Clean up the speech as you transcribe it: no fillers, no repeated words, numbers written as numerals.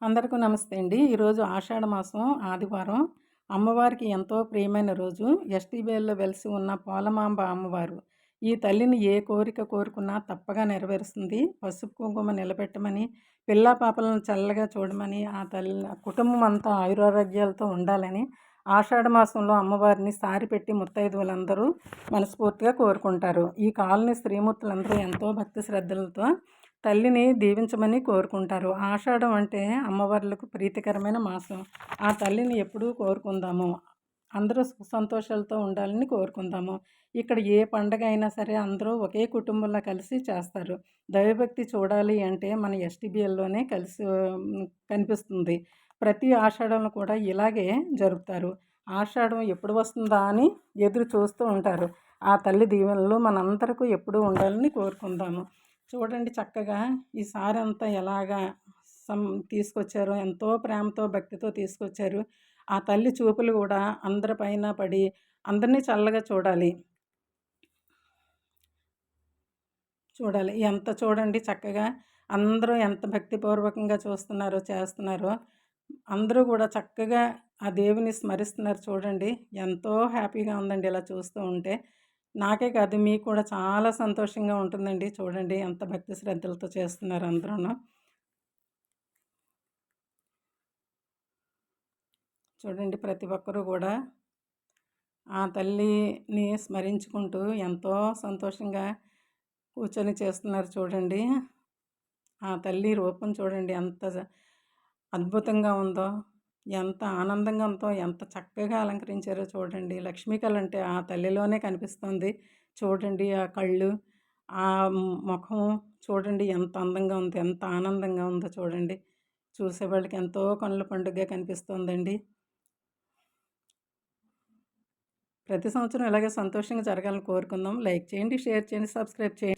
అందరికీ నమస్తే అండి. ఈరోజు ఆషాఢ మాసం ఆదివారం. అమ్మవారికి ఎంతో ప్రియమైన రోజు. ఎస్టీబీఎల్లో వెలిసి ఉన్న పోలమాంబ అమ్మవారు. ఈ తల్లిని ఏ కోరిక కోరుకున్నా తప్పగా నెరవేరుస్తుంది. పసుపు కుంకుమ నిలబెట్టమని, పిల్లా పాపలను చల్లగా చూడమని, ఆ తల్లి కుటుంబం అంతా ఆయురారోగ్యాలతో ఉండాలని ఆషాఢ మాసంలో అమ్మవారిని సారిపెట్టి ముత్తైదువులందరూ మనస్ఫూర్తిగా కోరుకుంటారు. ఈ కాలనీ స్త్రీమూర్తులందరూ ఎంతో భక్తి శ్రద్ధలతో తల్లిని దీవించమని కోరుకుంటారు. ఆషాఢం అంటే అమ్మవార్లకు ప్రీతికరమైన మాసం. ఆ తల్లిని ఎప్పుడూ కోరుకుందాము. అందరూ సుఖ సంతోషాలతో ఉండాలని కోరుకుందాము. ఇక్కడ ఏ పండగ అయినా సరే అందరూ ఒకే కుటుంబంలో కలిసి చేస్తారు. దైవభక్తి చూడాలి అంటే మన ఎస్టీబీఎల్లోనే కనిపిస్తుంది. ప్రతి ఆషాఢంలో కూడా ఇలాగే జరుపుతారు. ఆషాఢం ఎప్పుడు వస్తుందా అని ఎదురు చూస్తూ ఉంటారు. ఆ తల్లి దీవెనలు మనందరకు ఎప్పుడూ ఉండాలని కోరుకుందాము. చూడండి చక్కగా ఈ సారంతా ఎలాగా తీసుకొచ్చారో, ఎంతో ప్రేమతో భక్తితో తీసుకొచ్చారు. ఆ తల్లి చూపులు కూడా అందరి పైన పడి అందరినీ చల్లగా చూడాలి. ఎంత చూడండి చక్కగా అందరూ ఎంత భక్తిపూర్వకంగా చూస్తున్నారో, చేస్తున్నారో. అందరూ కూడా చక్కగా ఆ దేవుని స్మరిస్తున్నారు చూడండి. ఎంతో హ్యాపీగా ఉందండి ఇలా చూస్తూ ఉంటే. నాకే కాదు మీకు కూడా చాలా సంతోషంగా ఉంటుందండి. చూడండి ఎంత భక్తి శ్రద్ధలతో చేస్తున్నారు అందరూను. చూడండి ప్రతి ఒక్కరూ కూడా ఆ తల్లిని స్మరించుకుంటూ ఎంతో సంతోషంగా కూర్చొని చేస్తున్నారు చూడండి. ఆ తల్లి రూపం చూడండి ఎంత అద్భుతంగా ఉందో, ఎంత ఆనందంగా ఉందో, ఎంత చక్కగా అలంకరించారో చూడండి. లక్ష్మీ కళ అంటే ఆ తల్లిలోనే కనిపిస్తుంది. చూడండి ఆ కళ్ళు, ఆ ముఖం చూడండి ఎంత అందంగా ఉందో, ఎంత ఆనందంగా ఉందో చూడండి. చూసేవాళ్ళకి ఎంతో కనుల పండుగగా కనిపిస్తోందండి. ప్రతి సంవత్సరం ఇలాగే సంతోషంగా జరగాలని కోరుకుందాం. లైక్ చేయండి, షేర్ చేయండి, సబ్స్క్రైబ్ చేయండి.